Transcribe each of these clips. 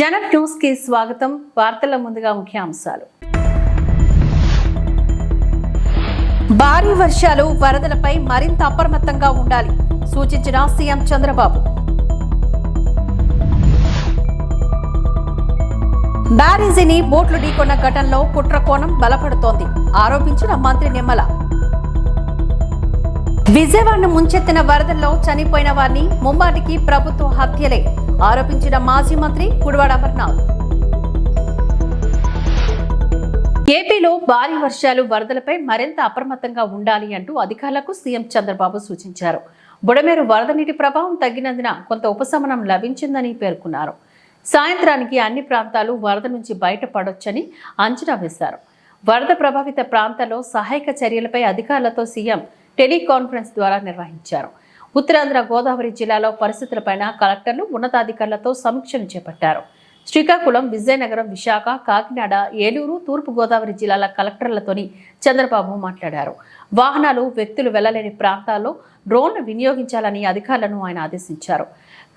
జనం న్యూస్ కి స్వాగతం. వార్తల ముందుగా ముఖ్యాంశాలు. భారీ వర్షాలు వరదలపై మరింత అప్రమత్తంగా ఉండాలి సూచించిన సీఎం చంద్రబాబు. బ్యారేజీని బోట్లు ఢీకొన్న ఘటనలో కుట్ర కోణం బలపడుతోంది ఆరోపించిన మంత్రి నిమ్మల. విజయవాడను ముంచెత్తిన వరదల్లో చనిపోయిన వారిని ముమ్మాటికి ప్రభుత్వ హత్యలే ఆరోపించిన మాజీ మంత్రి గుడివాడ అమర్నాథ్. ఏపీలో భారీ వర్షాలు వరదలపై మరింత అప్రమత్తంగా ఉండాలి అంటూ అధికారులకు సీఎం చంద్రబాబు సూచించారు. బుడమేరు వరద నీటి ప్రభావం తగ్గినందున కొంత ఉపశమనం లభించిందని పేర్కొన్నారు. సాయంత్రానికి అన్ని ప్రాంతాలు వరద నుంచి బయటపడొచ్చని అంచనా వేశారు. వరద ప్రభావిత ప్రాంతాల్లో సహాయక చర్యలపై అధికారులతో సీఎం టెలికాన్ఫరెన్స్ ద్వారా నిర్వహించారు. ఉత్తరాంధ్ర గోదావరి జిల్లాలో పరిస్థితులపైన కలెక్టర్లు ఉన్నతాధికారులతో సమీక్షలు చేపట్టారు. శ్రీకాకుళం, విజయనగరం, విశాఖ, కాకినాడ, ఏలూరు, తూర్పు గోదావరి జిల్లాల కలెక్టర్లతోని చంద్రబాబు మాట్లాడారు. వాహనాలు, వ్యక్తులు వెళ్లలేని ప్రాంతాల్లో డ్రోన్ వినియోగించాలని అధికారులను ఆయన ఆదేశించారు.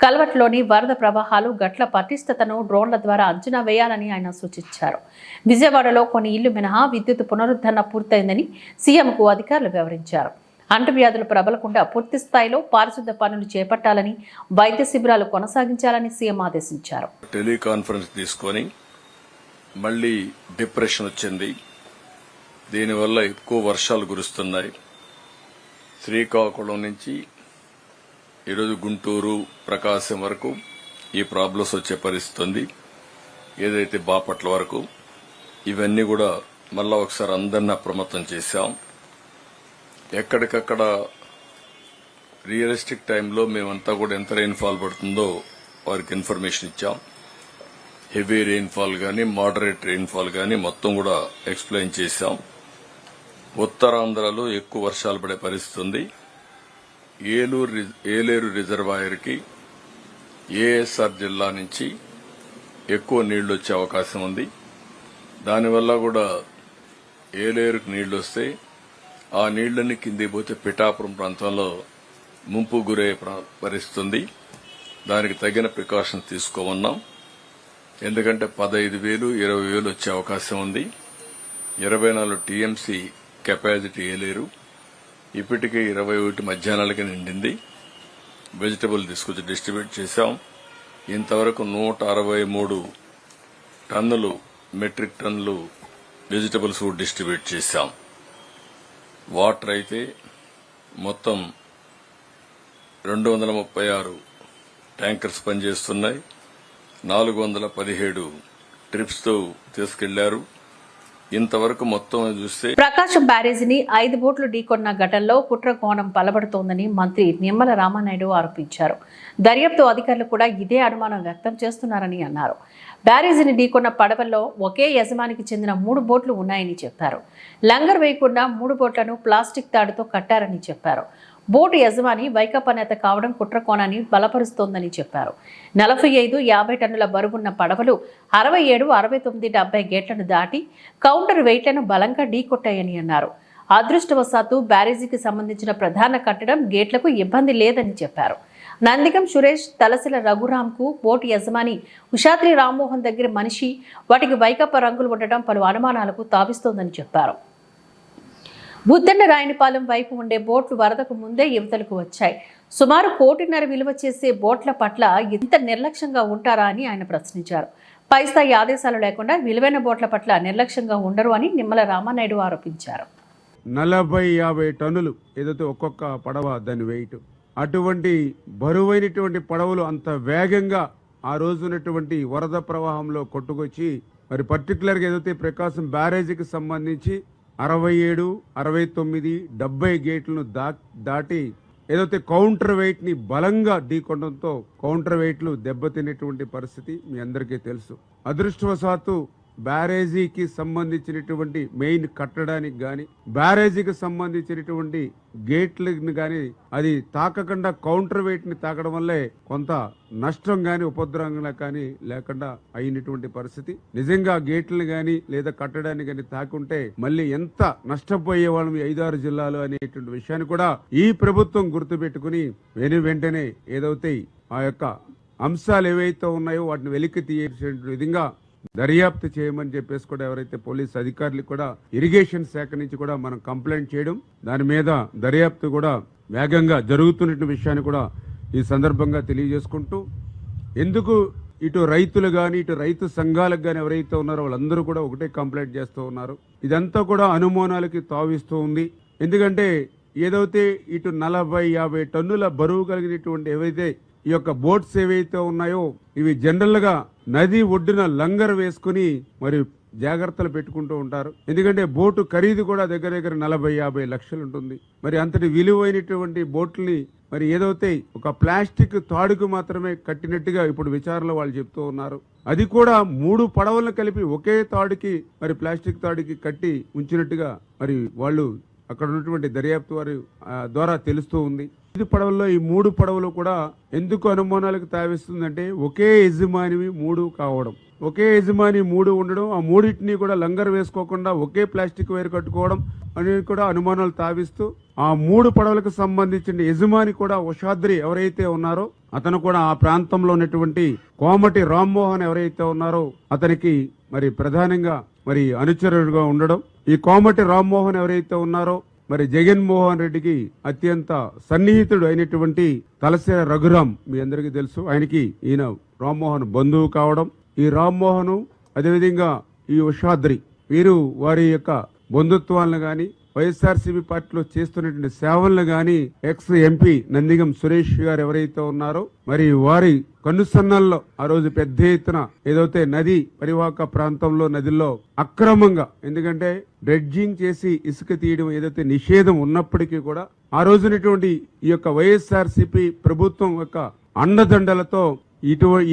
కల్వట్లోని వరద ప్రవాహాలు, గట్ల పటిష్టతను డ్రోన్ల ద్వారా అంచనా వేయాలని ఆయన సూచించారు. విజయవాడలో కొన్ని ఇళ్లు మినహా విద్యుత్ పునరుద్ధరణ పూర్తయిందని సీఎంకు అధికారులు వివరించారు. అంటువ్యాధులు ప్రబలకుండా పూర్తి స్థాయిలో పారిశుద్ధ పనులు చేపట్టాలని, వైద్య శిబిరాలు కొనసాగించాలని సీఎం ఆదేశించారు. టెలికాన్ఫరెన్స్ తీసుకొని మళ్లీ డిప్రెషన్ వచ్చింది. దీనివల్ల ఎక్కువ వర్షాలు కురుస్తున్నాయి. శ్రీకాకుళం నుంచి ఈరోజు గుంటూరు, ప్రకాశం వరకు ఈ ప్రాబ్లమ్స్ వచ్చే పరిస్థితి ఉంది. ఏదైతే బాపట్ల వరకు ఇవన్నీ కూడా మళ్ళా ఒకసారి అందరినీ అప్రమత్తం చేశాం. ఎక్కడికక్కడ రియలిస్టిక్ టైంలో మేమంతా కూడా ఎంత రెయిన్ఫాల్ పడుతుందో వారికి ఇన్ఫర్మేషన్ ఇచ్చాం. హెవీ రెయిన్ఫాల్ గానీ, మోడరేట్ రెయిన్ఫాల్ గానీ మొత్తం కూడా ఎక్స్ప్లెయిన్ చేశాం. ఉత్తరాంధ్రలో ఎక్కువ వర్షాలు పడే పరిస్థితి ఉంది. ఏలేరు రిజర్వాయర్కి ఏఎస్ఆర్ జిల్లా నుంచి ఎక్కువ నీళ్లు వచ్చే అవకాశం ఉంది. దానివల్ల కూడా ఏలేరుకు నీళ్లు వస్తే ఆ నీళ్లన్నీ కిందికి పోతే పిఠాపురం ప్రాంతంలో ముంపు గురయ్యే పరిస్థితి ఉంది. దానికి తగిన ప్రికాషన్స్ తీసుకోమన్నాం. ఎందుకంటే 15,000, 20,000 వచ్చే అవకాశం ఉంది. 24 టీఎంసీ కెపాసిటీ ఏలేరు. ఇప్పటికే 21 మధ్యాహ్నాలకి నిండింది. వెజిటబుల్ తీసుకొచ్చి డిస్ట్రిబ్యూట్ చేశాం. ఇంతవరకు 163 టన్నులు, మెట్రిక్ టన్నులు వెజిటబుల్స్ డిస్ట్రిబ్యూట్ చేశాం. వాటర్ అయితే మొత్తం 236 ట్యాంకర్స్ పనిచేస్తున్నాయి. 417 ట్రిప్స్ తో తీసుకెళ్లారు. ఇంతవరకు మొత్తం చూస్తే ప్రకాశం బ్యారేజీని 5 బోట్లు ఢీకొన్న ఘటనలో కుట్ర కోణం బలపడుతోందని మంత్రి నిమ్మల రామానాయుడు ఆరోపించారు. దర్యాప్తు అధికారులు కూడా ఇదే అనుమానం వ్యక్తం చేస్తున్నారని అన్నారు. బ్యారేజీని ఢీకొన్న పడవల్లో ఒకే యజమానికి చెందిన 3 బోట్లు ఉన్నాయని చెప్పారు. లంగర్ వేయకుండా 3 బోట్లను ప్లాస్టిక్ తాడుతో కట్టారని చెప్పారు. బోటు యజమాని వైకాపా నేత కావడం కుట్ర కోణాన్ని బలపరుస్తోందని చెప్పారు. 45, 50 టన్నుల బరువున్న పడవలు 67, 69, 70 గేట్లను దాటి కౌంటర్ వెయిట్లను బలంగా ఢీకొట్టాయని అన్నారు. అదృష్టవశాత్తు బ్యారేజీకి సంబంధించిన ప్రధాన కట్టడం, గేట్లకు ఇబ్బంది లేదని చెప్పారు. నందిగం సురేష్, తలసిల రఘురాంకు బోటు యజమాని ఉషాద్రి రామ్మోహన్ దగ్గర మనిషి, వాటికి వైకాపా రంగులు ఉండటం పలు అనుమానాలకు తావిస్తోందని చెప్పారు. బుద్ధండ రాయనిపాలెం వైపు ఉండే బోట్లు వరదకు ముందే యువతలకు వచ్చాయి. సుమారు 1.5 కోటి విలువ చేసే బోట్ల పట్ల ఇంత నిర్లక్ష్యంగా ఉంటారా అని ఆయన ప్రశ్నించారు. పై స్థాయి ఆదేశాలు లేకుండా విలువైన బోట్ల పట్ల నిర్లక్ష్యంగా ఉండరు అని నిమ్మల రామానాయుడు ఆరోపించారు. 40-50 టన్నులు ఏదైతే ఒక్కొక్క పడవ దాని వెయిట్, అటువంటి బరువైనటువంటి పడవలు అంత వేగంగా ఆ రోజునటువంటి వరద ప్రవాహంలో కొట్టుకొచ్చి మరి పర్టికులర్గా ఏదైతే ప్రకాశం బ్యారేజీకి సంబంధించి 67, 69, 70 గేట్లను దాటి ఏదైతే కౌంటర్ వెయిట్ ని బలంగా ఢీకొనడంతో కౌంటర్ వెయిట్లు దెబ్బతినేటువంటి పరిస్థితి మీ అందరికీ తెలుసు. అదృష్టవశాత్తు బ్యారేజీకి సంబంధించినటువంటి మెయిన్ కట్టడానికి గాని, బ్యారేజీకి సంబంధించినటువంటి గేట్లను గాని అది తాకకుండా కౌంటర్ వెయిట్ ని తాకడం వల్లే కొంత నష్టం గాని, ఉపద్రవంగా కానీ లేకుండా అయినటువంటి పరిస్థితి. నిజంగా గేట్లను గాని లేదా కట్టడాన్ని గాని తాకుంటే మళ్ళీ ఎంత నష్టపోయే వాళ్ళం 5-6 జిల్లాలు అనేటువంటి విషయాన్ని కూడా ఈ ప్రభుత్వం గుర్తుపెట్టుకుని వెంటనే ఏదైతే ఆ యొక్క అంశాలు ఏవైతే ఉన్నాయో వాటిని వెలికి తీసే విధంగా దర్యాప్తు చేయమని చెప్పేసి కూడా ఎవరైతే పోలీస్ అధికారులు కూడా ఇరిగేషన్ శాఖ నుంచి కూడా మనం కంప్లైంట్ చేయడం, దాని మీద దర్యాప్తు కూడా వేగంగా జరుగుతున్న విషయాన్ని కూడా ఈ సందర్భంగా తెలియజేసుకుంటూ, ఎందుకు ఇటు రైతులు కానీ ఇటు రైతు సంఘాలకు కానీ ఎవరైతే ఉన్నారో వాళ్ళందరూ కూడా ఒకటే కంప్లైంట్ చేస్తూ ఉన్నారు. ఇదంతా కూడా అనుమానాలకి తావిస్తూ ఉంది. ఎందుకంటే ఏదైతే ఇటు 40-50 టన్నుల బరువు కలిగినటువంటి ఏవైతే ఈ యొక్క బోట్స్ ఏవైతే ఉన్నాయో ఇవి జనరల్ గా నది ఒడ్డున లంగర్ వేసుకుని మరి జాగ్రత్తలు పెట్టుకుంటూ ఉంటారు. ఎందుకంటే బోటు ఖరీదు కూడా దగ్గర దగ్గర 40-50 లక్షలు ఉంటుంది. మరి అంతటి విలువైనటువంటి బోట్లని మరి ఏదైతే ఒక ప్లాస్టిక్ తాడుకు మాత్రమే కట్టినట్టుగా ఇప్పుడు విచారణలో వాళ్ళు చెప్తూ ఉన్నారు. అది కూడా 3 పడవలను కలిపి ఒకే తాడుకి మరి ప్లాస్టిక్ తాడుకి కట్టి ఉంచినట్టుగా మరి వాళ్ళు అక్కడ ఉన్నటువంటి దర్యాప్తు వారి ద్వారా తెలుస్తూ ఉంది. 5 పడవల్లో ఈ 3 పడవలు కూడా ఎందుకు అనుమానాలకు తావిస్తుందంటే ఒకే యజమానివి 3 కావడం, ఒకే యజమాని 3 ఉండడం, ఆ 3టిని కూడా లంగర్ వేసుకోకుండా ఒకే ప్లాస్టిక్ వైర్ కట్టుకోవడం అనేది కూడా అనుమానాలు తావిస్తూ ఆ 3 పడవలకు సంబంధించిన యజమాని కూడా ఉషాద్రి ఎవరైతే ఉన్నారో అతను కూడా ఆ ప్రాంతంలో ఉన్నటువంటి కోమటి రామ్మోహన్ ఎవరైతే ఉన్నారో అతనికి మరి ప్రధానంగా మరి అనుచరుడుగా ఉండడం, ఈ కోమటి రామ్మోహన్ ఎవరైతే ఉన్నారో మరి జగన్మోహన్ రెడ్డికి అత్యంత సన్నిహితుడు అయినటువంటి తలసేర రఘురాం మీ అందరికీ తెలుసు. ఆయనకి ఈయన రామ్మోహన్ బంధువు కావడం, ఈ రామ్మోహన్ అదేవిధంగా ఈ ఉషాద్రి వీరు వారి యొక్క బంధుత్వాలను గాని వైఎస్ఆర్సీపీ పార్టీలో చేస్తున్నటువంటి సేవలను గాని ఎక్స్ ఎంపీ నందిగం సురేష్ గారు ఎవరైతే ఉన్నారో మరి వారి కనుసన్నల్లో ఆ రోజు పెద్ద ఎత్తున ఏదైతే నది పరివాహక ప్రాంతంలో నదిలో అక్రమంగా, ఎందుకంటే డ్రెడ్జింగ్ చేసి ఇసుక తీయడం ఏదైతే నిషేధం ఉన్నప్పటికీ కూడా ఆ రోజునటువంటి ఈ యొక్క వైఎస్ఆర్సీపీ ప్రభుత్వం యొక్క అండదండలతో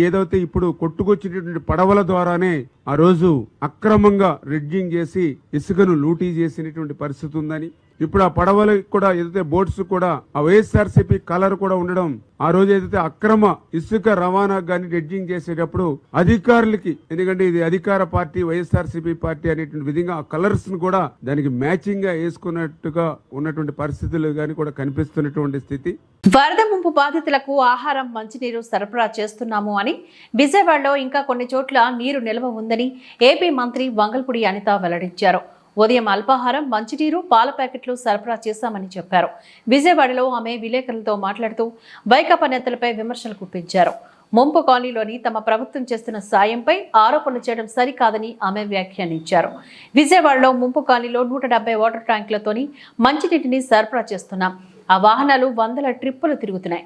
ఏదైతే ఇప్పుడు కొట్టుకొచ్చినటువంటి పడవల ద్వారానే ఆ రోజు అక్రమంగా రిడ్జింగ్ చేసి ఇసుకను లూటీ చేసినటువంటి పరిస్థితి ఉందని, ఇప్పుడు ఆ పడవలకు కూడా ఏదైతే బోట్స్ కూడా ఆ వైఎస్ఆర్సీపీ కలర్ కూడా ఉండడం, ఆ రోజు ఏదైతే అక్రమ ఇసుక రవాణా గాని రిడ్జింగ్ చేసేటప్పుడు అధికారులకి, ఎందుకంటే ఇది అధికార పార్టీ వైఎస్ఆర్సీపీ పార్టీ అనేటువంటి విధంగా ఆ కలర్స్ ను కూడా దానికి మ్యాచింగ్ గా వేసుకున్నట్టుగా ఉన్నటువంటి పరిస్థితులు గాని కూడా కనిపిస్తున్నటువంటి స్థితి. వరద ముంపు బాధితులకు ఆహారం, మంచినీరు సరఫరా చేస్తున్నాము అని, విజయవాడలో ఇంకా కొన్ని చోట్ల నీరు నిల్వ ఉందని ఏపీ మంత్రి వంగల్పూడి అనిత వెల్లడించారు. ఉదయం అల్పాహారం, మంచినీరు, పాల ప్యాకెట్లు సరఫరా చేశామని చెప్పారు. విజయవాడలో ఆమె విలేకరులతో మాట్లాడుతూ వైకాపా నేతలపై విమర్శలు గుప్పించారు. ముంపు కాలనీలోని తమ ప్రభుత్వం చేస్తున్న సాయంపై ఆరోపణలు చేయడం సరికాదని ఆమె వ్యాఖ్యానించారు. విజయవాడలో ముంపు కాలనీలో 170 వాటర్ ట్యాంకులతోని మంచినీటిని సరఫరా చేస్తున్నాం. ఆ వాహనాలు 100 ట్రిప్పులు తిరుగుతున్నాయి.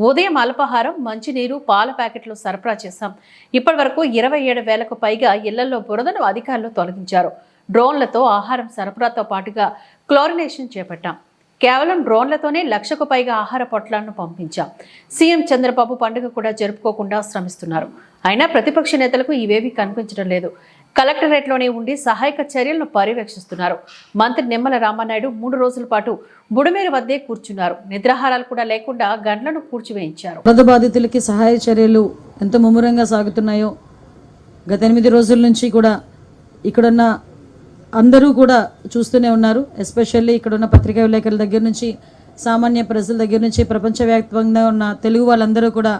ఉదయం అల్పాహారం, మంచినీరు, పాల ప్యాకెట్లు సరఫరా చేశాం. ఇప్పటి వరకు 27,000కు పైగా ఇళ్లలో బురదను అధికారులు తొలగించారు. డ్రోన్లతో ఆహారం సరఫరాతో పాటుగా క్లోరినేషన్ చేపట్టాం. కేవలం డ్రోన్లతోనే 1,00,000కు పైగా ఆహార పొట్లాలను పంపించాం. సీఎం చంద్రబాబు పండుగ కూడా జరుపుకోకుండా శ్రమిస్తున్నారు. అయినా ప్రతిపక్ష నేతలకు ఇవేవీ కనిపించడం లేదు. కలెక్టరేట్లోనే ఉండి సహాయక చర్యలను పర్యవేక్షిస్తున్నారు. మంత్రి నిమ్మల రామానాయుడు 3 రోజుల పాటు బుడమేరు వద్దే కూర్చున్నారు. నిద్రాహారాలు కూడా లేకుండా గంటలను కూర్చివేయించారు. వరద బాధితులకి సహాయ చర్యలు ఎంత ముమ్మరంగా సాగుతున్నాయో గత 8 రోజుల నుంచి కూడా ఇక్కడున్న అందరూ కూడా చూస్తూనే ఉన్నారు. ఎస్పెషల్లీ ఇక్కడున్న పత్రికా విలేకరుల దగ్గర నుంచి, సామాన్య ప్రజల దగ్గర నుంచి, ప్రపంచవ్యాప్తంగా ఉన్న తెలుగు వాళ్ళందరూ కూడా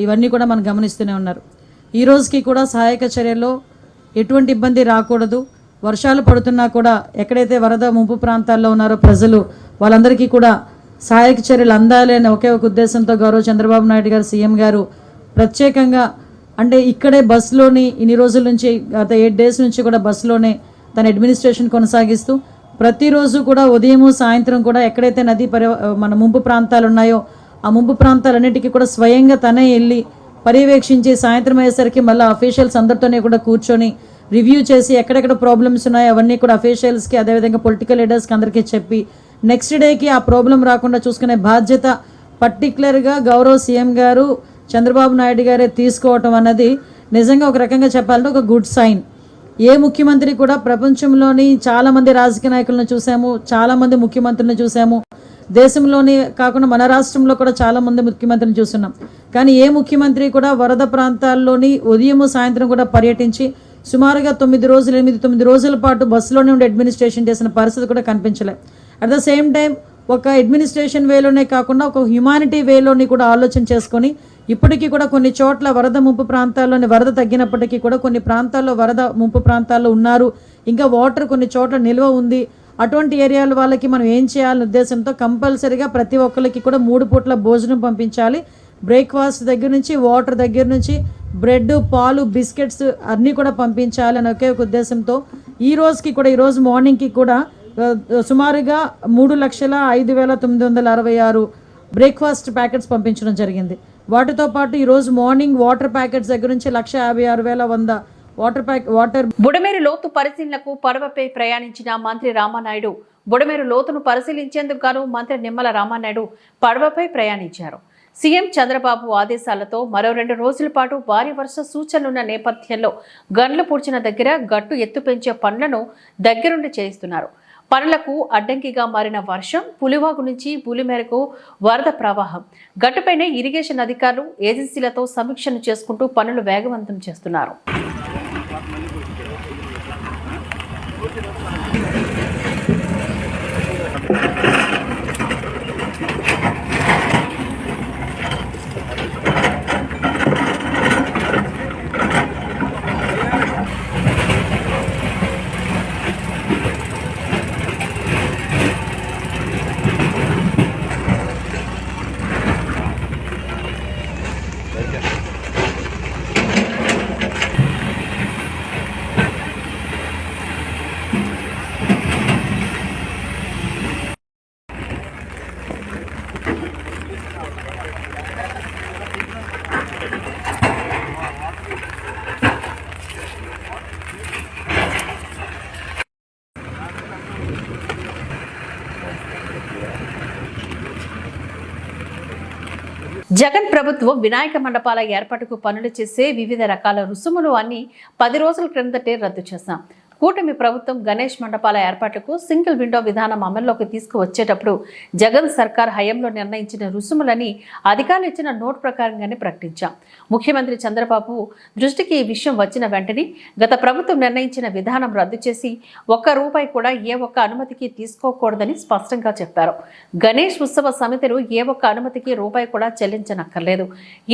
ఇవన్నీ కూడా మనం గమనిస్తూనే ఉన్నారు. ఈ రోజుకి కూడా సహాయక చర్యల్లో ఎటువంటి ఇబ్బంది రాకూడదు. వర్షాలు పడుతున్నా కూడా ఎక్కడైతే వరద ముంపు ప్రాంతాల్లో ఉన్నారో ప్రజలు వాళ్ళందరికీ కూడా సహాయక చర్యలు అందాలి అనే ఒకే ఒక ఉద్దేశంతో గౌరవ చంద్రబాబు నాయుడు గారు సీఎం గారు ప్రత్యేకంగా, అంటే ఇక్కడే బస్సులోని ఇన్ని రోజుల నుంచి గత 8 డేస్ నుంచి కూడా బస్సులోనే తన అడ్మినిస్ట్రేషన్ కొనసాగిస్తూ ప్రతిరోజు కూడా ఉదయము సాయంత్రం కూడా ఎక్కడైతే మన ముంపు ప్రాంతాలు ఉన్నాయో ఆ ముంపు ప్రాంతాలన్నిటికీ కూడా స్వయంగా తనే వెళ్ళి పర్యవేక్షించి సాయంత్రం అయ్యేసరికి మళ్ళీ అఫీషియల్స్ అందరితోనే కూడా కూర్చొని రివ్యూ చేసి ఎక్కడెక్కడ ప్రాబ్లమ్స్ ఉన్నాయో అవన్నీ కూడా అఫీషియల్స్కి, అదేవిధంగా పొలిటికల్ లీడర్స్కి అందరికీ చెప్పి నెక్స్ట్ డేకి ఆ ప్రాబ్లం రాకుండా చూసుకునే బాధ్యత పర్టికులర్గా గౌరవ సీఎం గారు చంద్రబాబు నాయుడు గారే తీసుకోవటం అన్నది నిజంగా ఒక రకంగా చెప్పాలంటే ఒక గుడ్ సైన్. ఏ ముఖ్యమంత్రి కూడా ప్రపంచంలోని చాలామంది రాజకీయ నాయకులను చూసాము, చాలామంది ముఖ్యమంత్రులను చూసాము, దేశంలోని కాకుండా మన రాష్ట్రంలో కూడా చాలామంది ముఖ్యమంత్రిని చూస్తున్నాం. కానీ ఏ ముఖ్యమంత్రి కూడా వరద ప్రాంతాల్లోని ఉదయము సాయంత్రం కూడా పర్యటించి సుమారుగా 9 రోజుల పాటు బస్సులోనే ఉండి అడ్మినిస్ట్రేషన్ చేసిన పరిస్థితి కూడా కనిపించలేదు. అట్ ద సేమ్ టైం ఒక అడ్మినిస్ట్రేషన్ వేలోనే కాకుండా ఒక హ్యుమానిటీ వేలోని కూడా ఆలోచన చేసుకొని ఇప్పటికీ కూడా కొన్ని చోట్ల వరద ముంపు ప్రాంతాల్లోని వరద తగ్గినప్పటికీ కూడా కొన్ని ప్రాంతాల్లో వరద ముంపు ప్రాంతాల్లో ఉన్నారు, ఇంకా వాటర్ కొన్ని చోట్ల నిల్వ ఉంది. అటువంటి ఏరియాల వాళ్ళకి మనం ఏం చేయాలనే ఉద్దేశంతో కంపల్సరీగా ప్రతి ఒక్కరికి కూడా 3 పూట్ల భోజనం పంపించాలి. బ్రేక్ఫాస్ట్ దగ్గర నుంచి వాటర్ దగ్గర నుంచి బ్రెడ్, పాలు, బిస్కెట్స్ అన్నీ కూడా పంపించాలి అని ఒకే ఒక ఉద్దేశంతో ఈరోజు మార్నింగ్కి కూడా సుమారుగా 3,05,966 బ్రేక్ఫాస్ట్ ప్యాకెట్స్ పంపించడం జరిగింది. వాటితో పాటు ఈరోజు మార్నింగ్ వాటర్ ప్యాకెట్స్ దగ్గర నుంచి 1,56,100 వాటర్. బుడమేరు లోతు పరిశీలనకు పడవపై ప్రయాణించిన మంత్రి రామానాయుడు బుడమేరు లోతును పరిశీలించేందుకు గాను మంత్రి నిమ్మల రామానాయుడు పడవపై ప్రయాణించారు. సీఎం చంద్రబాబు ఆదేశాలతో మరో 2 రోజుల పాటు భారీ వర్ష సూచనలున్న నేపథ్యంలో గండ్లు పూడ్చిన దగ్గర గట్టు ఎత్తు పెంచే పనులను దగ్గరుండి చేయిస్తున్నారు. పనులకు అడ్డంకిగా మారిన వర్షం, పులివాగు నుంచి పులిమేరకు వరద ప్రవాహం, గట్టుపైనే ఇరిగేషన్ అధికారులు ఏజెన్సీలతో సమీక్షను చేసుకుంటూ పనులు వేగవంతం చేస్తున్నారు. జగన్ ప్రభుత్వం వినాయక మండపాల ఏర్పాటుకు పనులు చేసే వివిధ రకాల రుసుములు అన్ని 10 రోజుల క్రిందటే రద్దు చేశాం. కూటమి ప్రభుత్వం గణేష్ మండపాల ఏర్పాటుకు సింగిల్ విండో విధానం అమల్లోకి తీసుకువచ్చేటప్పుడు జగన్ సర్కార్ హయాంలో నిర్ణయించిన రుసుములని అధికారులు ఇచ్చిన నోట్ ప్రకారంగానే ప్రకటించాం. ముఖ్యమంత్రి చంద్రబాబు దృష్టికి ఈ విషయం వచ్చిన వెంటనే గత ప్రభుత్వం నిర్ణయించిన విధానం రద్దు చేసి ₹1 కూడా ఏ ఒక్క అనుమతికి తీసుకోకూడదని స్పష్టంగా చెప్పారు. గణేష్ ఉత్సవ సమితులు ఏ ఒక్క అనుమతికి రూపాయి కూడా చెల్లించనక్కర్లేదు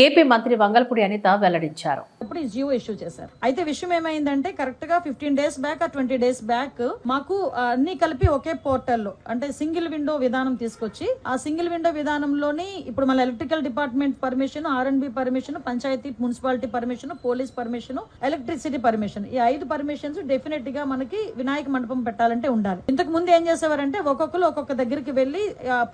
ఏపీ మంత్రి వంగల్పూడి అనిత వెల్లడించారు. జియో ఇష్యూ చేశారు. అయితే విషయం ఏమైందంటే కరెక్ట్ గా 15 days బ్యాక్ 20 days బ్యాక్ మాకు అన్ని కలిపి ఒకే పోర్టల్లో అంటే సింగిల్ విండో విధానం తీసుకొచ్చి ఆ సింగిల్ విండో విధానంలోని ఇప్పుడు మన electrical department permission, R&B permission, panchayati municipality permission, police permission, electricity permission, ఈ 5 పర్మిషన్స్ డెఫినెట్ గా మనకి వినాయక మండపం పెట్టాలంటే ఉండాలి. ఇంతకు ముందు ఏం చేసేవారంటే ఒక్కొక్కరు ఒక్కొక్క దగ్గరికి వెళ్లి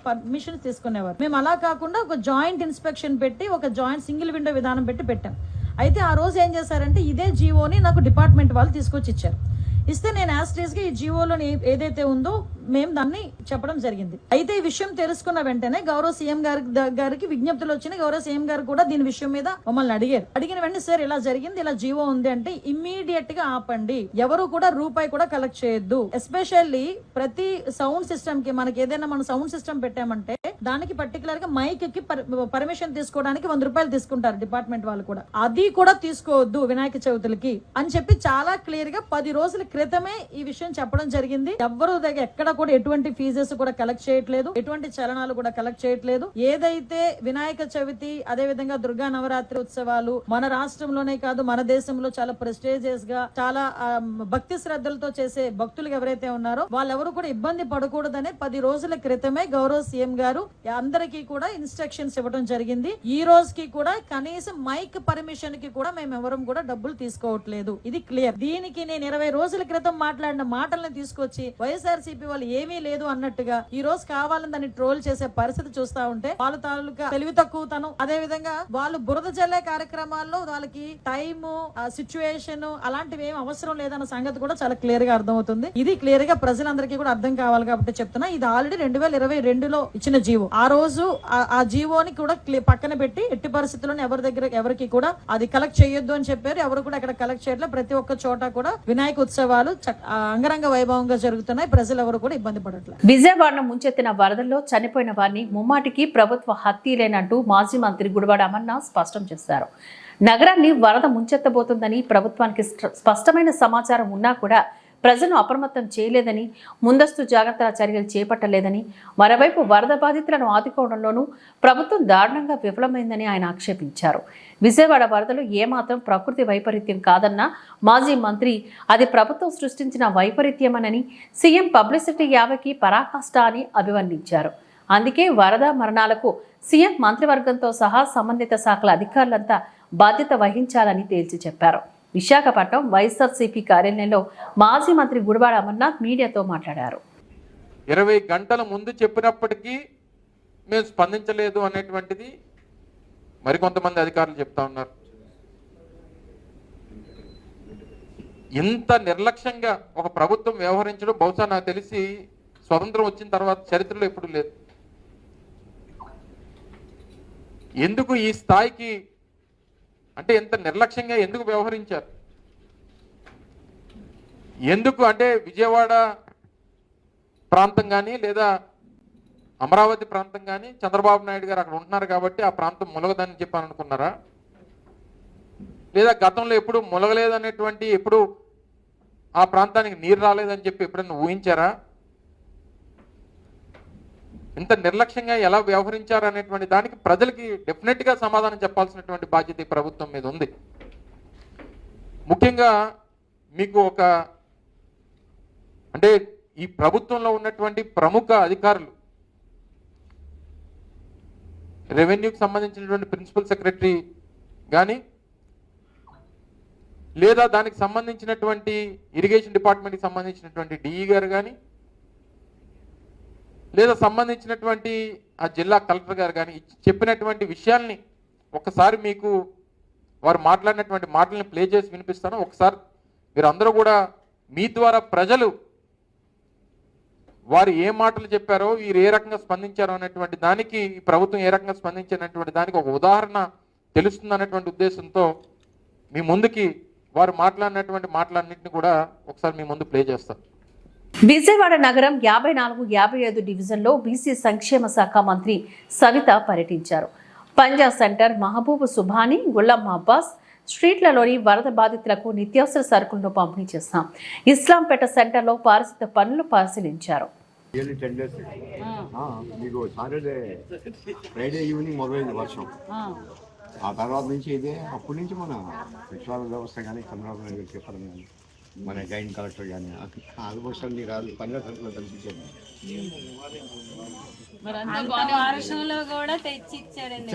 పర్మిషన్స్ తీసుకునేవారు. మేము అలా కాకుండా ఒక జాయింట్ ఇన్స్పెక్షన్ పెట్టి ఒక జాయింట్ సింగిల్ విండో విధానం పెట్టాం. అయితే ఆ రోజు ఏం చేశారంటే ఇదే జీవోని నాకు డిపార్ట్మెంట్ వాళ్ళు తీసుకొచ్చి ఇచ్చారు. ఇస్తే నేను యాస్ట్రీస్గా ఈ జీవోలో ఏదైతే ఉందో మేము దాన్ని చెప్పడం జరిగింది. అయితే ఈ విషయం తెలుసుకున్న వెంటనే గౌరవ సీఎం గారికి విజ్ఞప్తులు వచ్చినాయి. గౌరవ సీఎం గారు కూడా దీని విషయం మీద మమ్మల్ని అడిగిన వెంటనే సార్ ఇలా జరిగింది, ఇలా జీవో ఉంది అంటే ఇమ్మీడియట్ గా ఆపండి, ఎవరు కూడా రూపాయి కూడా కలెక్ట్ చేయొద్దు. ఎస్పెషల్లీ ప్రతి సౌండ్ సిస్టమ్ కి మనకి ఏదైనా మనం సౌండ్ సిస్టమ్ పెట్టామంటే దానికి పర్టికులర్ గా మైక్ కి పర్మిషన్ తీసుకోవడానికి ₹100 తీసుకుంటారు డిపార్ట్మెంట్ వాళ్ళు కూడా. అది కూడా తీసుకోవద్దు వినాయక చవితులకి అని చెప్పి చాలా క్లియర్ గా 10 రోజుల క్రితమే ఈ విషయం చెప్పడం జరిగింది. ఎవరు దగ్గర ఎక్కడ కూడా ఎటువంటి ఫీజెస్ కూడా కలెక్ట్ చేయట్లేదు, ఎటువంటి చలనాలు కూడా కలెక్ట్ చేయట్లేదు. ఏదైతే వినాయక చవితి అదే విధంగా దుర్గా నవరాత్రి ఉత్సవాలు మన రాష్ట్రంలోనే కాదు మన దేశంలో చాలా ప్రెస్టేజియస్ గా చాలా భక్తి శ్రద్ధలతో చేసే భక్తులు ఎవరైతే ఉన్నారో వాళ్ళెవరు కూడా ఇబ్బంది పడకూడదనే 10 రోజుల క్రితమే గౌరవ సీఎం గారు అందరికీ కూడా ఇన్స్ట్రక్షన్స్ ఇవ్వడం జరిగింది. ఈ రోజుకి కూడా కనీసం మైక్ పర్మిషన్ కి కూడా మేము ఎవరం కూడా డబ్బులు తీసుకోవట్లేదు. ఇది క్లియర్. దీనికి నేను 20 రోజుల క్రితం మాట్లాడిన మాటలను తీసుకొచ్చి వైఎస్ఆర్సీపీ వాళ్ళు ఏమీ లేదు అన్నట్టుగా ఈ రోజు కావాలని దాన్ని ట్రోల్ చేసే పరిస్థితి చూస్తా ఉంటే వాళ్ళ తాలూకా తెలివి తక్కువతనం, అదే విధంగా వాళ్ళు బురద జల్లే కార్యక్రమాల్లో వాళ్ళకి టైమ్, సిచ్యువేషన్ అలాంటివి ఏం అవసరం లేదన్న సంగతి కూడా చాలా క్లియర్ గా అర్థమవుతుంది. ఇది క్లియర్ గా ప్రజలందరికీ కూడా అర్థం కావాలి కాబట్టి చెప్తున్నా. ఇది ఆల్రెడీ 2022లో ఇచ్చిన జీవో. ఆ రోజు ఆ జీవోని కూడా పక్కన పెట్టి ఎట్టి పరిస్థితుల్లో ఎవరికి కూడా అది కలెక్ట్ చేయొద్దు అని చెప్పారు. ఎవరు కూడా అక్కడ కలెక్ట్ చేయట్లేదు. ప్రతి ఒక్క చోట కూడా వినాయక ఉత్సవాలు అంగరంగ వైభవంగా జరుగుతున్నాయి. ప్రజలు ఎవరు కూడా ఇబ్బంది పడట్లేదు. విజయవాడను ముంచెత్తిన వరదల్లో చనిపోయిన వారిని ముమ్మాటికి ప్రభుత్వ హత్యలేనంటూ మాజీ మంత్రి గుడివాడ అమర్నాథ్ స్పష్టం చేశారు. నగరాన్ని వరద ముంచెత్తబోతుందని ప్రభుత్వానికి స్పష్టమైన సమాచారం ఉన్నా కూడా ప్రజలను అప్రమత్తం చేయలేదని, ముందస్తు జాగ్రత్తల చర్యలు చేపట్టలేదని, మరోవైపు వరద బాధితులను ఆదుకోవడంలోనూ ప్రభుత్వం దారుణంగా విఫలమైందని ఆయన ఆక్షేపించారు. విజయవాడ వరదలు ఏమాత్రం ప్రకృతి వైపరీత్యం కాదన్న మాజీ మంత్రి అది ప్రభుత్వం సృష్టించిన వైపరీత్యమనని, సీఎం పబ్లిసిటీ యావకి పరాకాష్ట అని అభివర్ణించారు. అందుకే వరద మరణాలకు సీఎం మంత్రివర్గంతో సహా సంబంధిత శాఖల అధికారులంతా బాధ్యత వహించాలని తేల్చి చెప్పారు. విశాఖపట్నం వైఎస్ఆర్సీపీ కార్యాలయంలో మాజీ మంత్రి గుడివాడ అమర్నాథ్ మీడియాతో మాట్లాడారు. 20 గంటల ముందు చెప్పినప్పటికీ మేము స్పందించలేదు అనేటువంటిది మరికొంతమంది అధికారులు చెప్తా ఉన్నారు. ఇంత నిర్లక్ష్యంగా ఒక ప్రభుత్వం వ్యవహరించడం బహుశా నాకు తెలిసి స్వతంత్రం వచ్చిన తర్వాత చరిత్రలో ఎప్పుడు లేదు. ఎందుకు ఈ స్థాయికి అంటే ఎంత నిర్లక్ష్యంగా ఎందుకు వ్యవహరించారు? ఎందుకు అంటే విజయవాడ ప్రాంతం కానీ లేదా అమరావతి ప్రాంతం కానీ చంద్రబాబు నాయుడు గారు అక్కడ ఉంటున్నారు కాబట్టి ఆ ప్రాంతం ములగదని చెప్పని అనుకున్నారా? లేదా గతంలో ఎప్పుడు ములగలేదనేటువంటి ఎప్పుడు ఆ ప్రాంతానికి నీరు రాలేదని చెప్పి ఎప్పుడైనా ఊహించారా? ఇంత నిర్లక్ష్యంగా ఎలా వ్యవహరించారు అనేటువంటి దానికి ప్రజలకి డెఫినెట్గా సమాధానం చెప్పాల్సినటువంటి బాధ్యత ఈ ప్రభుత్వం మీద ఉంది. ముఖ్యంగా మీకు అంటే ఈ ప్రభుత్వంలో ఉన్నటువంటి ప్రముఖ అధికారులు, రెవెన్యూకి సంబంధించినటువంటి ప్రిన్సిపల్ సెక్రటరీ కానీ లేదా దానికి సంబంధించినటువంటి ఇరిగేషన్ డిపార్ట్మెంట్కి సంబంధించినటువంటి డిఈ గారు కానీ లేదా సంబంధించినటువంటి ఆ జిల్లా కలెక్టర్ గారు కానీ చెప్పినటువంటి విషయాల్ని ఒకసారి మీకు వారు మాట్లాడినటువంటి మాటల్ని ప్లే చేసి వినిపిస్తాను. ఒకసారి మీరు అందరూ కూడా మీ ద్వారా ప్రజలు వారు ఏ మాటలు చెప్పారో, వీరు ఏ రకంగా స్పందించారో అనేటువంటి దానికి ఈ ప్రభుత్వం ఏ రకంగా స్పందించినటువంటి దానికి ఒక ఉదాహరణ తెలుస్తుంది అనేటువంటి ఉద్దేశంతో మీ ముందుకి వారు మాట్లాడినటువంటి మాటలన్నింటినీ కూడా ఒకసారి మీ ముందు ప్లే చేస్తాను. విజయవాడ నగరం 54, 55 డివిజన్లో బీసీ సంక్షేమ శాఖ మంత్రి సవిత పర్యటించారు. పంజా సెంటర్, మహబూబ్ సుభాని, గుల్లమ్మ అబ్బాస్ స్ట్రీట్లలోని వరద బాధితులకు నిత్యావసర సరుకులను పంపిణీ చేస్తాం. ఇస్లాంపేట సెంటర్లో పారిశుద్ధ పనులు పరిశీలించారు. ఫ్రైడే ఈవినింగ్ మొదలైంది వర్షం. ఆ తర్వాత నుంచి ఇదే అప్పటి నుంచి మన సచివాలయ వ్యవస్థ కానీ చంద్రబాబు నాయుడు గారు చెప్పడం కానీ మన గైన్ కలెక్టర్ కానీ ఆల్మోస్ట్ అన్ని రాదు పంజాబ్ సరుకులు కనిపించారు. వర్షంలో కూడా తెచ్చి ఇచ్చాడండి.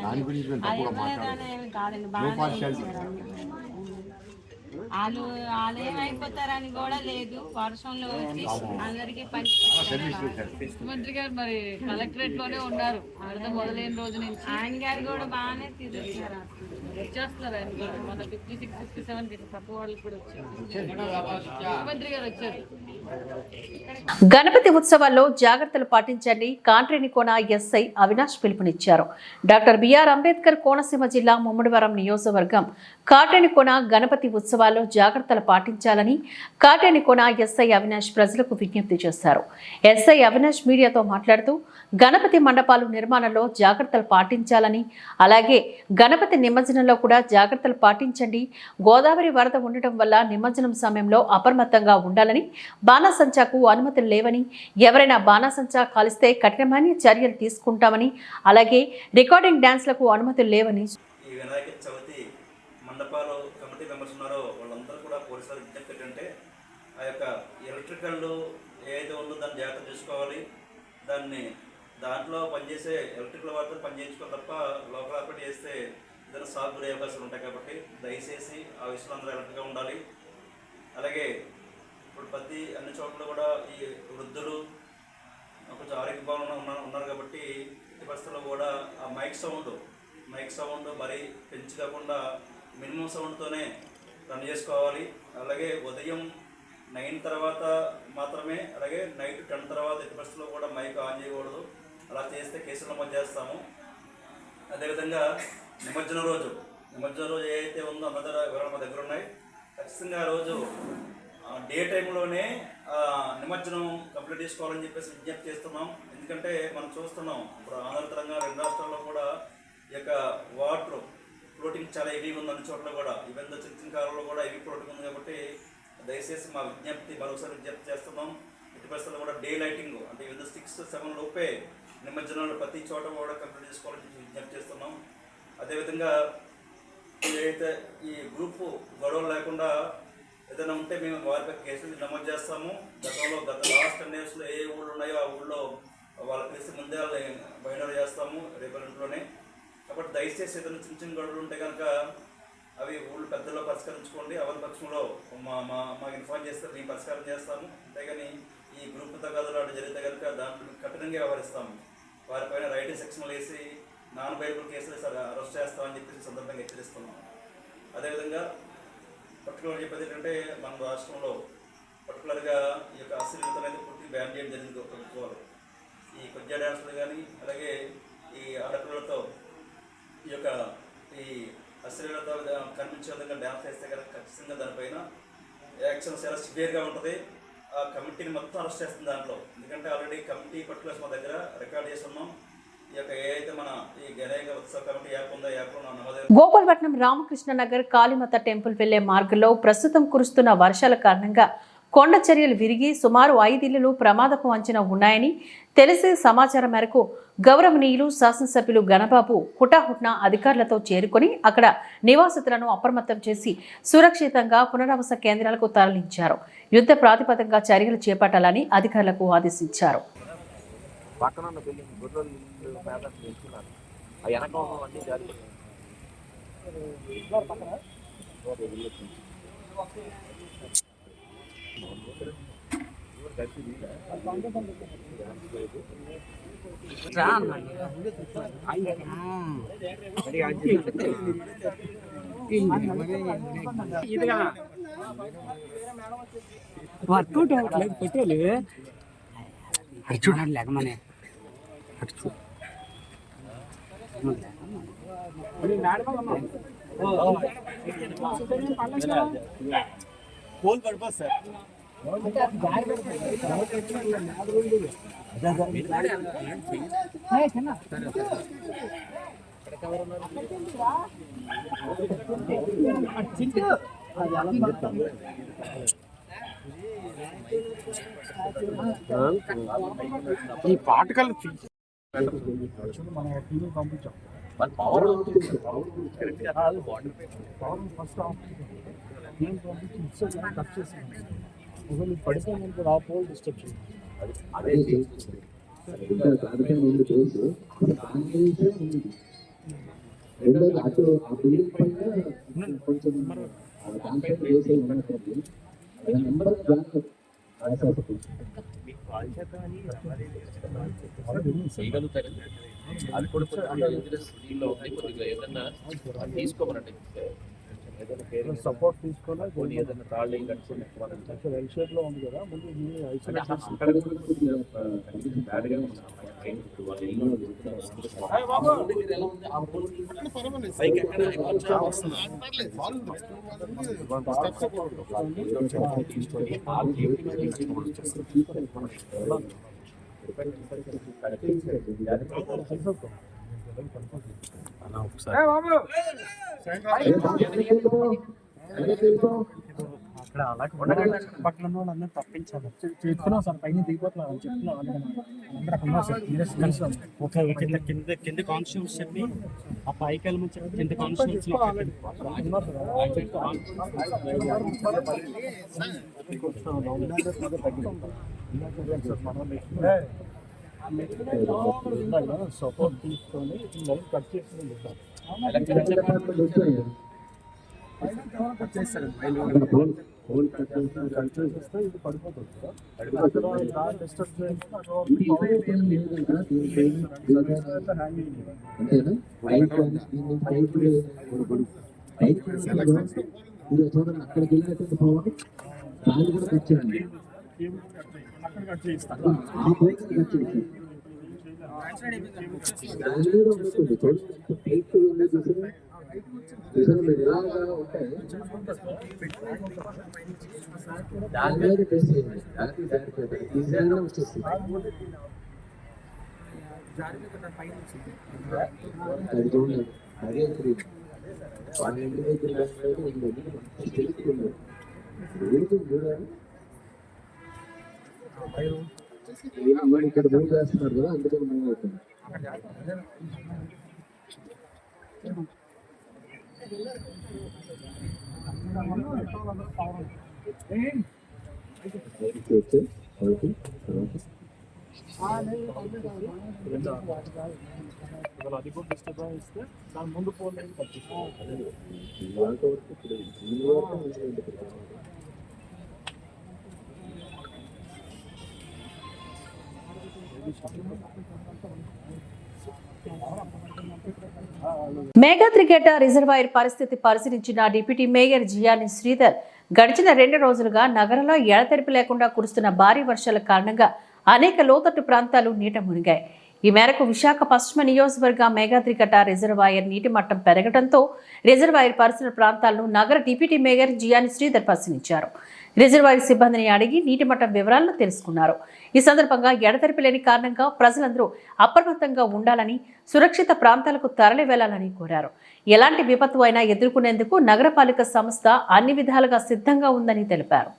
దాని గురించి మేము తప్పుగా మాట్లాడాలి. వాళ్ళు ఏమైపోతారని కూడా లేదు. వర్షంలో వచ్చి అందరికి ముఖ్యమంత్రి గారు మరి కలెక్టరేట్ లోనే ఉన్నారు అర్థం మొదలైన రోజు నుంచి. ఆయన గారు కూడా బాగానే తిరుగుతున్నారు. వచ్చేస్తున్నారు ఆయన కూడా. మన 56, 57 తక్కువ వాళ్ళకి కూడా వచ్చారు. ముఖ్యమంత్రి గారు వచ్చారు. గణపతి ఉత్సవాల్లో జాగ్రత్తలు పాటించండి, కాంట్రేనికోన ఎస్ఐ అవినాష్ పిలుపునిచ్చారు. డాక్టర్ బిఆర్ అంబేద్కర్ కోనసీమ జిల్లా ముమ్మడివరం నియోజకవర్గం కాంట్రేనికోన గణపతి ఉత్సవాల్లో జాగ్రత్తలు పాటించాలని కాంట్రేనికోన ఎస్ఐ అవినాష్ ప్రజలకు విజ్ఞప్తి చేశారు. ఎస్ఐ అవినాష్ మీడియాతో మాట్లాడుతూ గణపతి మండపాలు నిర్మాణంలో జాగ్రత్తలు పాటించాలని, అలాగే గణపతి నిమజ్జనంలో కూడా జాగ్రత్తలు పాటించండి. గోదావరి వరద ఉండటం వల్ల నిమజ్జనం సమయంలో అప్రమత్తంగా ఉండాలని, బాణాసంచాకు అనుమతులు లేవని, ఎవరైనా బాణాసంచా కాలిస్తే కఠినమైన చర్యలు తీసుకుంటామని, అలాగే రికార్డింగ్ డాన్స్లకు అనుమతులు లేవని. ఈ వినాయక చవితి మండపాలు కమిటీ మెంబర్స్ ఉన్నారో వాళ్ళందరూ కూడా పోలీసులు విజ్ఞప్తి ఏంటంటే ఆ యొక్క ఎలక్ట్రికల్ ఏదైతే ఉందో దాన్ని జాగ్రత్త చూసుకోవాలి. దాంట్లో పనిచేసే ఎలక్ట్రికల్ వారితో పనిచేయించుకోవాలి తప్ప లోకల్ ఆపరేట్ చేస్తే ఏదైనా షాక్ గురే అవకాశాలు ఉంటాయి. కాబట్టి దయచేసి ఆ విషయంలో అందరూ అలర్ట్గా ఉండాలి. అలాగే ఇప్పుడు అన్ని చోట్ల కూడా ఈ వృద్ధులు కొంచెం ఆరోగ్య భావన ఉన్నారు కాబట్టి ఈ పరిస్థితుల్లో కూడా ఆ మైక్ సౌండ్ మరీ పెంచి కాకుండా మినిమం సౌండ్తోనే రన్ చేసుకోవాలి. అలాగే ఉదయం 9 తర్వాత మాత్రమే, అలాగే నైట్ 10 తర్వాత ఎట్టి పరిస్థితుల్లో కూడా మైక్ ఆన్ చేయకూడదు. అలా చేస్తే కేసులు నమోదు చేస్తాము. అదేవిధంగా నిమజ్జనం రోజు ఏదైతే ఉందో అందరూ వివరాలు మా దగ్గర ఉన్నాయి. ఖచ్చితంగా ఆ రోజు డే టైంలోనే నిమజ్జనం కంప్లీట్ చేసుకోవాలని చెప్పేసి విజ్ఞప్తి చేస్తున్నాం. ఎందుకంటే మనం చూస్తున్నాం ఇప్పుడు ఆంధ్ర తెలంగాణ 2 రాష్ట్రాల్లో కూడా ఈ యొక్క వాటర్ ఫ్లోటింగ్ చాలా హెవీగా ఉంది. అన్ని చోట్ల కూడా ఈవెన్ చిన్న కాలంలో కూడా హెవీ ఫ్లోటింగ్ ఉంది. కాబట్టి దయచేసి మా విజ్ఞప్తి మరొకసారి విజ్ఞప్తి చేస్తున్నాం. ఇటు పరిస్థితుల్లో కూడా డే లైటింగ్ అంటే 6-7 లోపే నిమజ్జనాలు ప్రతి చోట కూడా కంప్లీట్ చేసుకోవాలని విజ్ఞప్తి చేస్తున్నాం. అదేవిధంగా ఏదైతే ఈ గ్రూప్ గొడవలు లేకుండా ఏదైనా ఉంటే మేము వారిపై కేసులు నమోదు చేస్తాము. గత లాస్ట్ 10 daysలో ఏ ఊళ్ళు ఉన్నాయో ఆ ఊళ్ళో వాళ్ళకి తెలిసి ముందే బయట చేస్తాము రేపటిలోనే. కాబట్టి దయచేసి ఏదైనా చిన్న చిన్న గొడవలు ఉంటే కనుక అవి ఊళ్ళు పెద్దలో పరిష్కరించుకోండి. అవరి పక్షంలో మాకు ఇన్ఫార్మ్ చేస్తే మేము పరిష్కారం చేస్తాము. అంతేగాని ఈ గ్రూప్ తగాదులు అటు జరిగితే కనుక దాంట్లో కఠినంగా వ్యవహరిస్తాము. వారిపైన రైటింగ్ సెక్షన్లు వేసి నాన్ బైబుల్ కేసులు అరెస్ట్ చేస్తామని చెప్పేసి సందర్భంగా హెచ్చరిస్తున్నాం. అదేవిధంగా పర్టికులర్ చెప్పేది ఏంటంటే మన రాష్ట్రంలో పర్టికులర్గా ఈ యొక్క అశ్లీలత అనేది పూర్తి బ్యాన్ చేయడం జరిగింది ప్రభుత్వాలు. ఈ కొద్దిగా డ్యాన్సులు కానీ అలాగే ఈ ఆడపిల్లలతో ఈ యొక్క ఈ అశ్లీలత కనిపించే విధంగా డ్యాన్స్ వేస్తే కనుక ఖచ్చితంగా దానిపైన యాక్షన్ చాలా సివియర్గా ఉంటుంది. ఆ కమిటీని మొత్తం అరెస్ట్ చేస్తుంది దాంట్లో. ఎందుకంటే ఆల్రెడీ కమిటీ పర్టికులర్స్ మా దగ్గర రికార్డ్ చేసి ఉన్నాం. ఈ యొక్క ఏదైతే మన ఈ గణేక ఉత్సవ కమిటీ యాప్ ఉందో యాప్లో నమోదు. గోపాలపట్నం రామకృష్ణ నగర్ కాళీమాత టెంపుల్ వెళ్లే మార్గంలో ప్రస్తుతం కురుస్తున్న వర్షాల కారణంగా కొండ చర్యలు విరిగి సుమారు 5 ఇళ్లు ప్రమాదపు అంచనా ఉన్నాయని తెలిసే సమాచారం మేరకు గౌరవనీయులు శాసనసభ్యులు గణబాబు హుటాహుట్న అధికారులతో చేరుకొని అక్కడ నివాసితులను అప్రమత్తం చేసి సురక్షితంగా పునరావాస కేంద్రాలకు తరలించారు. యుద్ధ ప్రాతిపదికగా చర్యలు చేపట్టాలని అధికారులకు ఆదేశించారు. వర్కౌట్ అవ్వట్లేదు పెట్టాలి అది చూడండి లేకమనే పోల్ పడిపోతుంది సార్. ఈ పాటకల్ మన టీవీ పంపించాం. పవర్ ఫస్ట్ కట్ చేసి పడిపోయినందుకు ఆ పోల్ డిస్టర్బ్ చేయండి. అది కూడా ఏదన్నా తీసుకోమనండి. సపోర్ట్ తీసుకోవాలి. ఏదైనా తాళి కట్టుకుని ఎల్ షేప్ లో ఉంది కదా ముందు అక్కడ అలాగే పక్కన వాళ్ళందరూ తప్పించాలి. చెప్తున్నాం సార్ పైన దిగిపోతున్నాం అని చెప్తున్నాం. అందరూ అక్కడ ఉన్నారు సార్. ఓకే కింద కాన్స్టిట్యూన్స్ చెప్పి ఆ పైకి వెళ్ళమని చెప్పి కింద కాన్స్టిట్యూన్స్ సపోర్ట్ తీసుకొని కట్ చేస్తుంది సార్. ఇది పడిపోతుంది అక్కడికి వెళ్ళినట్టు పోవాలి. దాన్ని కూడా కట్ చేయండి. అక్కడ కట్ చేయిస్తాను. దాని మీద టెస్ట్ చేయండి. వచ్చేసి అది చూడండి. అదే 12 ఇక్కడ మూవ్ చేస్తున్నారు కదా, అందుకని మూవ్ అవుతుంది. అది కూడా డిస్టర్బ్ ఇస్తే దాని ముందు పోలేదు. మేఘాద్రిగడ్డ రిజర్వాయర్ పరిస్థితి పరిశీలించిన డిప్యూటీ మేయర్ జియాని శ్రీధర్ గడిచిన 2 రోజులుగా నగరంలో ఎడతెరిపి లేకుండా కురుస్తున్న భారీ వర్షాల కారణంగా అనేక లోతట్టు ప్రాంతాలు నీట మునిగాయి. ఈ మేరకు విశాఖ పశ్చిమ నియోజకవర్గ మేఘాద్రిగడ్డ రిజర్వాయర్ నీటి మట్టం పెరగడంతో రిజర్వాయర్ పరిసర ప్రాంతాలను నగర డిప్యూటీ మేయర్ జియాని శ్రీధర్ పరిశీలించారు. రిజర్వాయర్ సిబ్బందిని అడిగి నీటి మట్టం వివరాలను తెలుసుకున్నారు. ఈ సందర్భంగా ఎడతెరిపి లేని కారణంగా ప్రజలందరూ అప్రమత్తంగా ఉండాలని, సురక్షిత ప్రాంతాలకు తరలి వెళ్లాలని కోరారు. ఎలాంటి విపత్తు అయినా ఎదుర్కొనేందుకు నగరపాలిక సంస్థ అన్ని విధాలుగా సిద్ధంగా ఉందని తెలిపారు.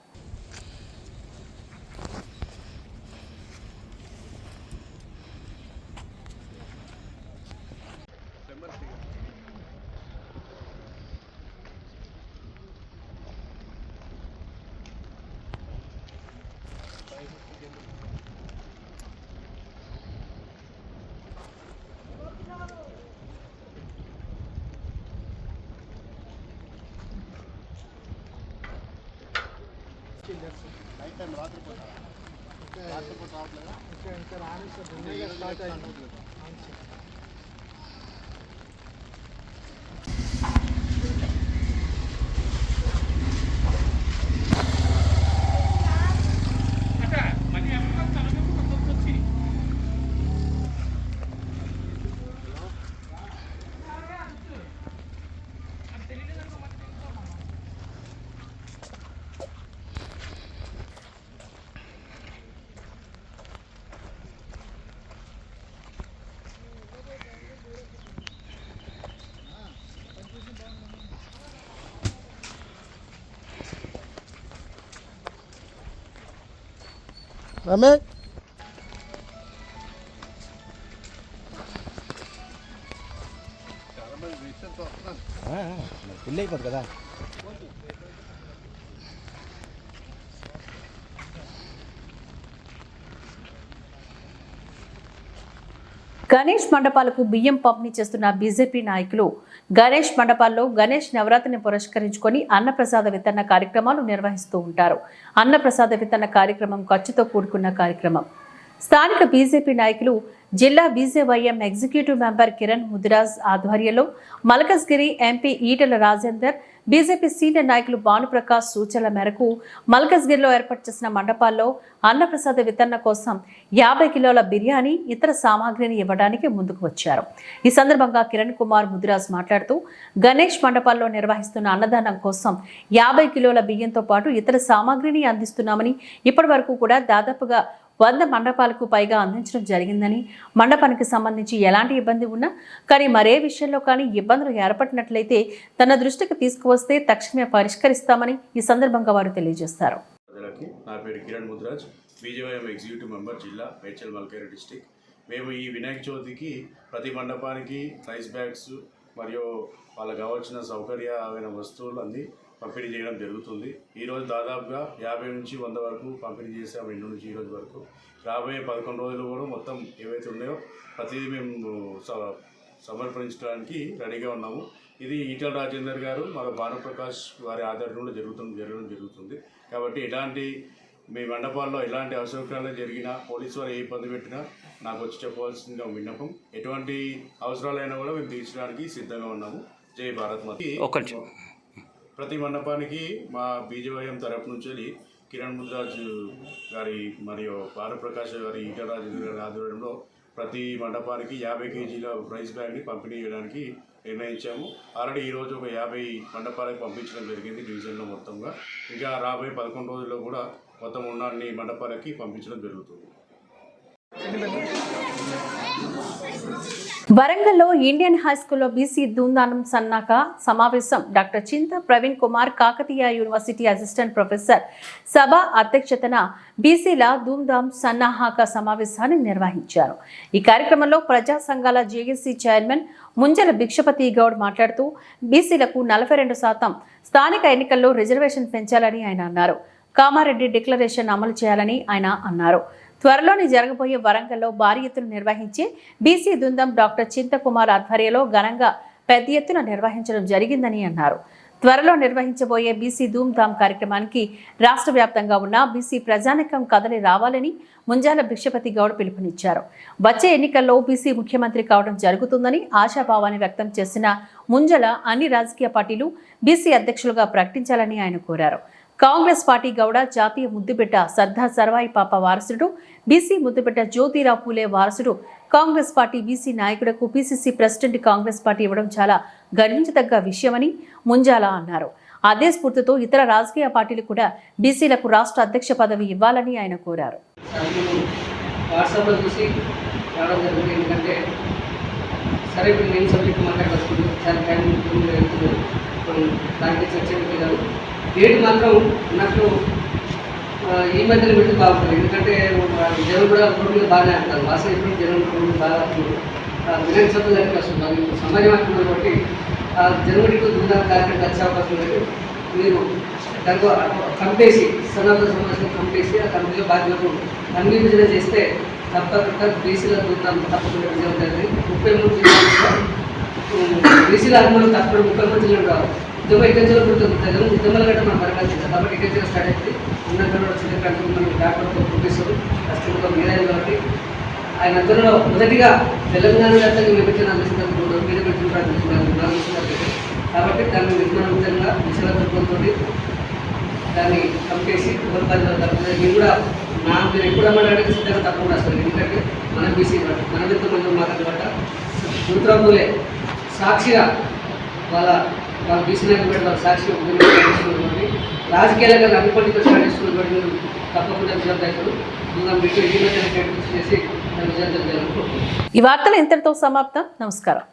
రమేష్ పెళ్ళి అయిపోతుంది కదా. గణేష్ మండపాలకు బియ్యం పంపిణీ చేస్తున్న బీజేపీ నాయకులు గణేష్ మండపాల్లో గణేష్ నవరాత్రిని పురస్కరించుకొని అన్నప్రసాద వితరణ కార్యక్రమాలు నిర్వహిస్తూ ఉంటారు. అన్నప్రసాద వితరణ కార్యక్రమం ఖర్చుతో కూడుకున్న కార్యక్రమం. స్థానిక బీజేపీ నాయకులు జిల్లా BJYM executive member Kiran Mudiraj ఆధ్వర్యంలో Malkajgiri MP Etela Rajender, BJP senior నాయకులు భానుప్రకాష్ సూచనల మేరకు మల్కజ్గిరిలో ఏర్పాటు చేసిన మండపాల్లో అన్నప్రసాద వితరణ కోసం 50 కిలోల బిర్యానీ, ఇతర సామాగ్రిని ఇవ్వడానికి ముందుకు వచ్చారు. ఈ సందర్భంగా కిరణ్ కుమార్ ముదిరాజ్ మాట్లాడుతూ గణేష్ మండపాల్లో నిర్వహిస్తున్న అన్నదానం కోసం 50 కిలోల బియ్యంతో పాటు ఇతర సామాగ్రిని అందిస్తున్నామని, ఇప్పటి వరకు కూడా దాదాపుగా 100 మండపాలకు పైగా అందించడం జరిగిందని, మండపానికి సంబంధించి ఎలాంటి ఇబ్బంది ఉన్నా కానీ మరే విషయంలో కానీ ఇబ్బందులు ఏర్పడినట్లయితే తన దృష్టికి తీసుకువస్తే తక్షణమే పరిష్కరిస్తామని ఈ సందర్భంగా వారు తెలియజేస్తారు. నా పేరు Kiran Mudraj, BJYM executive member, జిల్లా మేడ్చల్ మల్కాజిగిరి డిస్ట్రిక్ట్. మేము ఈ వినాయక చవితికి ప్రతి మండపానికి రైస్ బ్యాగ్స్ మరియు వాళ్ళకి కావాల్సిన సౌకర్యమైన వస్తువులు అన్నీ పంపిణీ చేయడం జరుగుతుంది. ఈరోజు దాదాపుగా 50 నుంచి 100 వరకు పంపిణీ చేసాము. ఇంటి నుంచి ఈరోజు వరకు రాబోయే 11 రోజులు కూడా మొత్తం ఏవైతే ఉన్నాయో ప్రతిదీ మేము సమర్పించడానికి రెడీగా ఉన్నాము. ఇది ఈటెల రాజేందర్ గారు, మన భానుప్రకాష్ వారి ఆధ్వర్యంలో జరగడం జరుగుతుంది. కాబట్టి మీ మండపాల్లో ఎలాంటి అసౌకర్యాలు జరిగినా, పోలీసు వారు ఏ ఇబ్బంది పెట్టినా నాకు వచ్చి చెప్పవలసిందిగా విన్నపం. ఎటువంటి అవసరాలైనా కూడా మేము తీర్చడానికి సిద్ధంగా ఉన్నాము. జై భారత్ మాత. ప్రతి మండపానికి మా బీజేవైఎం తరపు నుంచి కిరణ్ ముద్రాజ్ గారి మరియు భానుప్రకాష్ గారి, ఈటెల రాజేందర్ గారి ఆధ్వర్యంలో ప్రతి మండపానికి 50 కేజీల రైస్ బ్యాగ్ని పంపిణీ చేయడానికి నిర్ణయించాము. ఆల్రెడీ ఈరోజు ఒక 50 మండపాలకు పంపించడం జరిగింది డివిజన్లో మొత్తంగా. ఇంకా రాబోయే 11 రోజుల్లో కూడా మొత్తం ఉన్న అన్ని మండపాలకి పంపించడం జరుగుతుంది. వరంగల్లో ఇండియన్ హై స్కూల్లో బీసీ ధూంధానం సన్నాహక సమావేశం డాక్టర్ చింత Praveen Kumar Kakatiya university assistant professor సభ అధ్యక్షతన బీసీల ధూంధాం సన్నాహక సమావేశాన్ని నిర్వహించారు. ఈ కార్యక్రమంలో ప్రజా సంఘాల జేఏసీ చైర్మన్ ముంజల భిక్షపతి గౌడ్ మాట్లాడుతూ బీసీలకు 42% స్థానిక ఎన్నికల్లో రిజర్వేషన్ పెంచాలని ఆయన అన్నారు. కామారెడ్డి డిక్లరేషన్ అమలు చేయాలని ఆయన అన్నారు. త్వరలోనే జరగబోయే వరంగల్లో భారీ ఎత్తున నిర్వహించే బీసీ ధూంధాం డాక్టర్ చింతకుమార్ ఆధ్వర్యంలో ఘనంగా పెద్ద ఎత్తున నిర్వహించడం జరిగిందని అన్నారు. త్వరలో నిర్వహించబోయే బీసీ ధూంధాం కార్యక్రమానికి రాష్ట్ర వ్యాప్తంగా ఉన్న బీసీ ప్రజానికం కదలి రావాలని ముంజాల భిక్షపతి గౌడ్ పిలుపునిచ్చారు. వచ్చే ఎన్నికల్లో బీసీ ముఖ్యమంత్రి కావడం జరుగుతుందని ఆశాభావాన్ని వ్యక్తం చేసిన ముంజల అన్ని రాజకీయ పార్టీలు బీసీ అధ్యక్షులుగా ప్రకటించాలని ఆయన కోరారు. కాంగ్రెస్ పార్టీ గౌడ జాతీయ ముద్దుబిడ్డ సర్దార్ సర్వాయి పాప వారసుడు, బీసీ ముద్దుబిడ్డ జ్యోతిరావు పూలే వారసుడు, కాంగ్రెస్ పార్టీ బీసీ నాయకులకు పీసీసీ ప్రెసిడెంట్ కాంగ్రెస్ పార్టీ ఇవ్వడం చాలా గర్వించదగ్గ విషయమని ముంజాల అన్నారు. అదే స్ఫూర్తితో ఇతర రాజకీయ పార్టీలు కూడా బీసీలకు రాష్ట్ర అధ్యక్ష పదవి ఇవ్వాలని ఆయన కోరారు. డేట్ మాత్రం నాకు ఈ మధ్యలో పెట్టి బాగుంటుంది. ఎందుకంటే జనం కూడా రోడ్డు మీద బాగానే అంటారు. వాసన ఇప్పుడు జనం రోడ్డు బాగా వినాయక చదువు దానికి వస్తుంది. సమాజం అంటున్నారు కాబట్టి జనవరికి ధూంధాం కార్యక్రమం వచ్చే అవకాశం లేదు. మీరు దాంట్లో కంపేసి సనాతన సమాజం కంపేసి ఆ కంపెనీలో బాధ్యతలు అన్ని విజయం చేస్తే తప్పకుండా బీసీల ధూంధాం తప్పకుండా విజయం ఉంటుంది. 33 జిల్లాలు బీసీల అనుమానం తప్పకుండా 33 జిల్లాలు రావాలి. ఇక్కడిలో పుడుతుంది ఉద్యమాల గట్ట మనం పరకాల్సింది కాబట్టి ఇక్కడ స్టార్ట్ అయింది. ఉన్నతంలో చిన్న కంటే మనం డాక్టర్తో ప్రొఫెసర్ కష్టంతో మీరైన కాబట్టి ఆయన అందరిలో మొదటిగా తెలంగాణ వ్యాప్తంగా విభజన అందిస్తున్నారు. మీరు పెట్టిన కాబట్టి దాన్ని నిర్మాణంగా విషయాలతో దాన్ని కంపేసి మీరు కూడా మీరు ఎప్పుడు అమ్మడానికి సిద్ధంగా తప్పకుండా వస్తారు. ఎందుకంటే మన బీసీ మన ఎంతమంది మాట్లాడబట్ట జ్యోతిరావు పూలే సాక్షిగా వాళ్ళ బీసీ నాయకులు సాక్షిగా రాజకీయాలుగా అన్ని పనులు స్టార్ట్ చేసుకున్నటువంటి తప్పకుండా విజయం చేసి ఈ వార్తలు ఇంతటితో సమాప్తం. నమస్కారం.